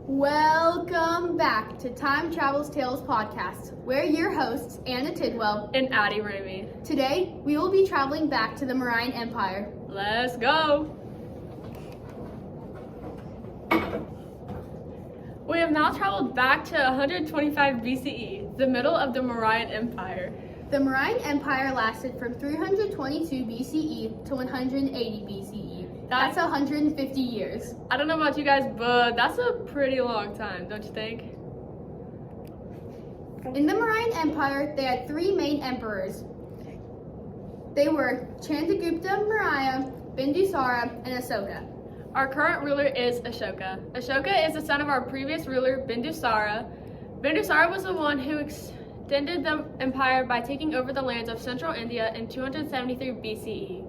Welcome back to Time Travels Tales podcast. We're your hosts, Anna Tidwell and Addie Ramey. Today, we will be traveling back to the Mauryan Empire. Let's go! We have now traveled back to 125 BCE, the middle of the Mauryan Empire. The Mauryan Empire lasted from 322 BCE to 180 BCE. That's 150 years. I don't know about you guys, but that's a pretty long time, don't you think? In the Mauryan Empire, they had three main emperors. They were Chandragupta Maurya, Bindusara, and Ashoka. Our current ruler is Ashoka. Ashoka is the son of our previous ruler, Bindusara. Bindusara was the one who extended the empire by taking over the lands of central India in 273 BCE.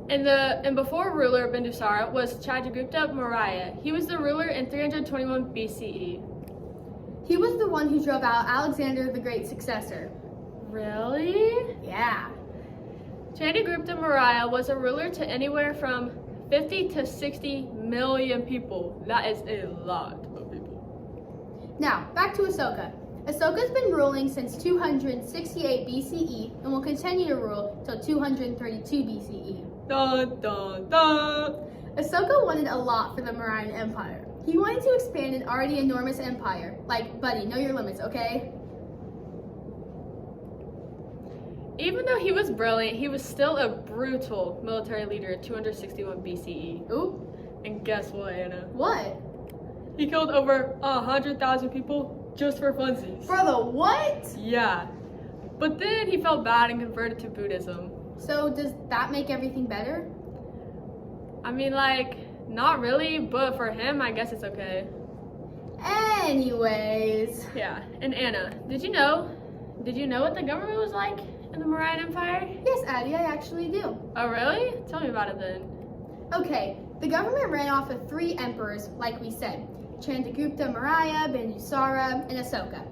And before ruler Bindusara was Chandragupta Maurya. He was the ruler in 321 BCE. He was the one who drove out Alexander the Great's successor. Really? Yeah. Chandragupta Maurya was a ruler to anywhere from 50 to 60 million people. That is a lot of people. Now, back to Ashoka. Ashoka's been ruling since 268 BCE and will continue to rule till 232 BCE. Dun, dun, dun. Ashoka wanted a lot for the Mauryan Empire. He wanted to expand an already enormous empire. Like, buddy, know your limits, okay? Even though he was brilliant, he was still a brutal military leader in 261 BCE. Ooh. And guess what, Anna? What? He killed over 100,000 people just for funsies. For the what? Yeah. But then he felt bad and converted to Buddhism. So does that make everything better? I mean, not really, but for him, I guess it's okay. Anyways. Yeah. And Anna, did you know what the government was like in the Mauryan Empire? Yes, Addie, I actually do. Oh, really? Tell me about it then. Okay, the government ran off of three emperors, like we said. Chandragupta Maurya, Bindusara, and Ashoka.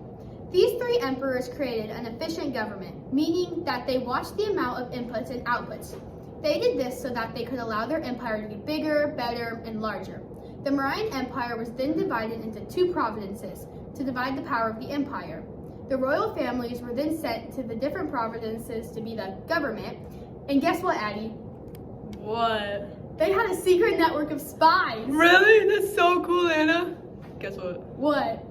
These three emperors created an efficient government, meaning that they watched the amount of inputs and outputs. They did this so that they could allow their empire to be bigger, better, and larger. The Mauryan Empire was then divided into two provinces to divide the power of the empire. The royal families were then sent to the different provinces to be the government. And guess what, Addie? What? They had a secret network of spies. Really? That's so cool, Anna. Guess what? What?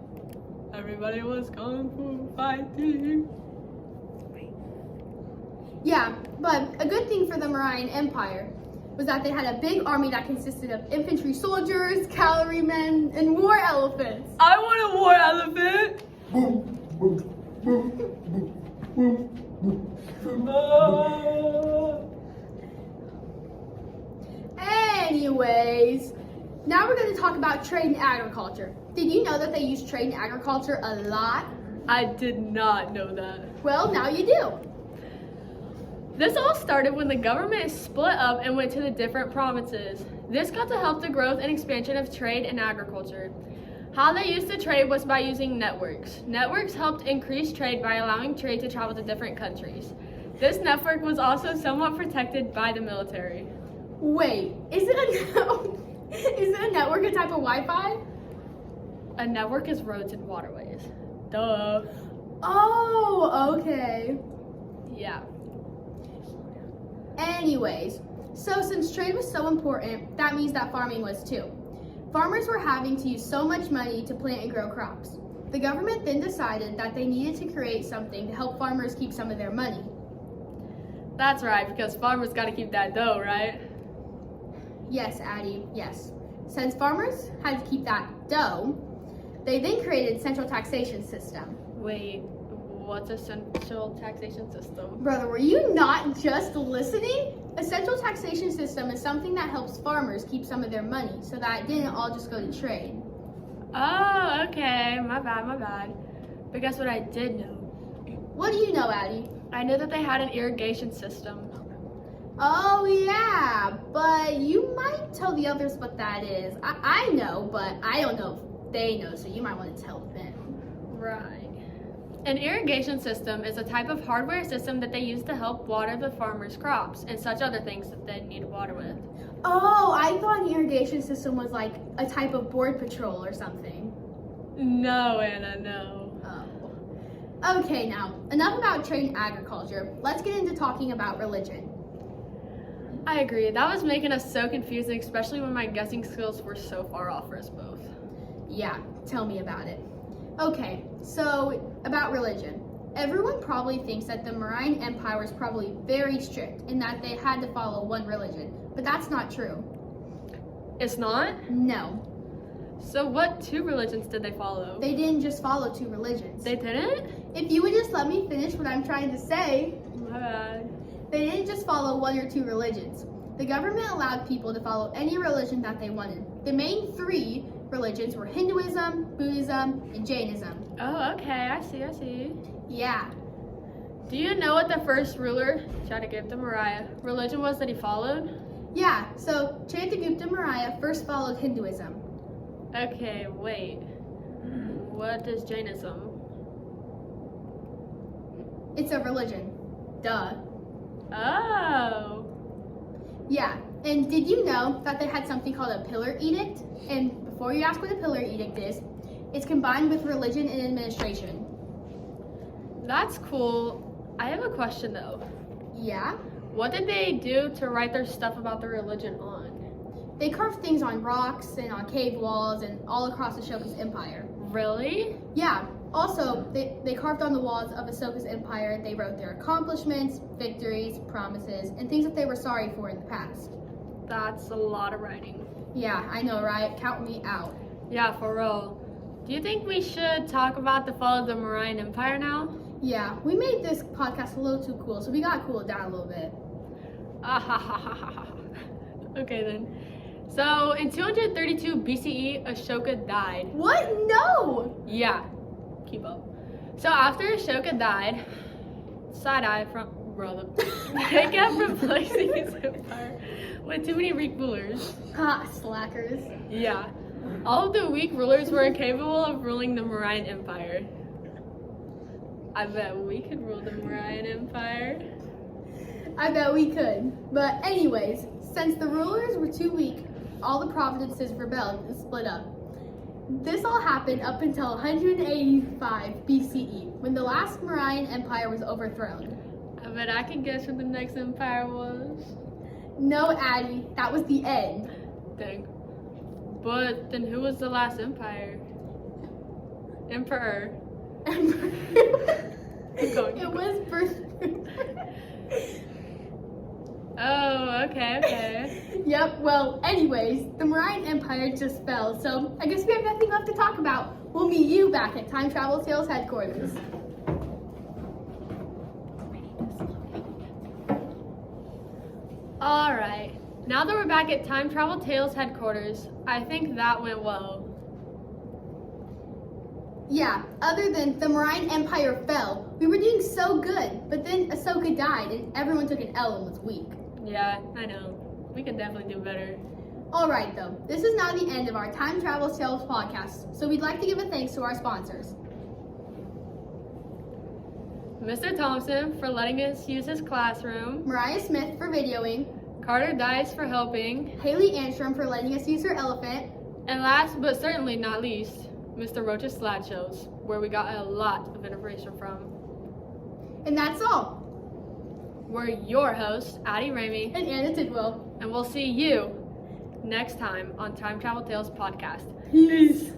Everybody was kung fu fighting. Yeah, but a good thing for the Mauryan Empire was that they had a big army that consisted of infantry soldiers, cavalrymen, and war elephants. I want a war elephant. Anyways, now we're going to talk about trade and agriculture. Did you know that they use trade and agriculture a lot? I did not know that. Well, now you do. This all started when the government split up and went to the different provinces. This got to help the growth and expansion of trade and agriculture. How they used to trade was by using networks. Networks helped increase trade by allowing trade to travel to different countries. This network was also somewhat protected by the military. Wait, is it a network a type of Wi-Fi? A network is roads and waterways. Duh. Oh, okay. Yeah. Anyways, so since trade was so important, that means that farming was too. Farmers were having to use so much money to plant and grow crops. The government then decided that they needed to create something to help farmers keep some of their money. That's right, because farmers got to keep that dough, right? Yes, Addie, yes. Since farmers had to keep that dough, they then created central taxation system. Wait, what's a central taxation system? Brother, were you not just listening? A central taxation system is something that helps farmers keep some of their money so that it didn't all just go to trade. Oh, okay. My bad. But guess what I did know? What do you know, Addie? I knew that they had an irrigation system. Oh, yeah, but you might tell the others what that is. I know, but I don't know if they know, so you might want to tell them. Right. An irrigation system is a type of hardware system that they use to help water the farmers' crops and such other things that they need water with. Oh, I thought an irrigation system was like a type of board patrol or something. No, Anna, no. Oh. Okay, now, enough about trade and agriculture. Let's get into talking about religion. I agree. That was making us so confusing, especially when my guessing skills were so far off for us both. Yeah, tell me about it. Okay, so about religion. Everyone probably thinks that the Mauryan Empire was probably very strict in that they had to follow one religion, but that's not true. It's not? No, So what two religions did they follow? they didn't just follow two religions. They didn't? If you would just let me finish what I'm trying to say, My bad. they didn't just follow one or two religions. The government allowed people to follow any religion that they wanted. The main three religions were Hinduism, Buddhism, and Jainism. Oh, okay. I see. Yeah. Do you know what the first ruler, Chandragupta Maurya, religion was that he followed? Yeah, so Chandragupta Maurya first followed Hinduism. Okay, wait. What is Jainism? It's a religion. Duh. Oh. Yeah, and did you know that they had something called a pillar edict? And before you ask what a pillar edict is, it's combined with religion and administration. That's cool. I have a question though. Yeah? What did they do to write their stuff about their religion on? They carved things on rocks and on cave walls and all across Ashoka's empire. Really? Yeah, also, they carved on the walls of Ashoka's empire, they wrote their accomplishments, victories, promises, and things that they were sorry for in the past. That's a lot of writing. Yeah, I know, right? Count me out. Yeah, for real. Do you think we should talk about the fall of the Mauryan Empire now? Yeah, we made this podcast a little too cool, so we gotta cool it down a little bit. Okay then. So in 232 BCE, Ashoka died. What? No! Yeah, keep up. So after Ashoka died, side-eye from brother, they kept replacing his empire with too many weak rulers. Ha, slackers. Yeah, all of the weak rulers were incapable of ruling the Mauryan Empire. I bet we could rule the Mauryan Empire. I bet we could. But anyways, since the rulers were too weak, all the provinces rebelled and split up. This all happened up until 185 BCE, when the last Mauryan Empire was overthrown. I bet I can guess what the next empire was. No, Addie, that was the end. Dang. But then who was the last empire? Emperor. Keep going. It was first. Oh, okay. Yep, well, anyways, the Mauryan Empire just fell, so I guess we have nothing left to talk about. We'll meet you back at Time Travel Tales headquarters. Alright, now that we're back at Time Travel Tales headquarters, I think that went well. Yeah, other than the Mauryan Empire fell, we were doing so good, but then Ahsoka died and everyone took an L and was weak. Yeah, I know. We could definitely do better. Alright though, this is now the end of our Time Travel Tales podcast, so we'd like to give a thanks to our sponsors. Mr. Thompson for letting us use his classroom, Mariah Smith for videoing, Carter Dice for helping, Haley Anstrom for letting us use her elephant, and last but certainly not least, Mr. Roach's slideshows, where we got a lot of information from. and that's all. We're your hosts, Addie Ramey, And Anna Tidwell. and we'll see you next time on Time Travel Tales podcast. Peace.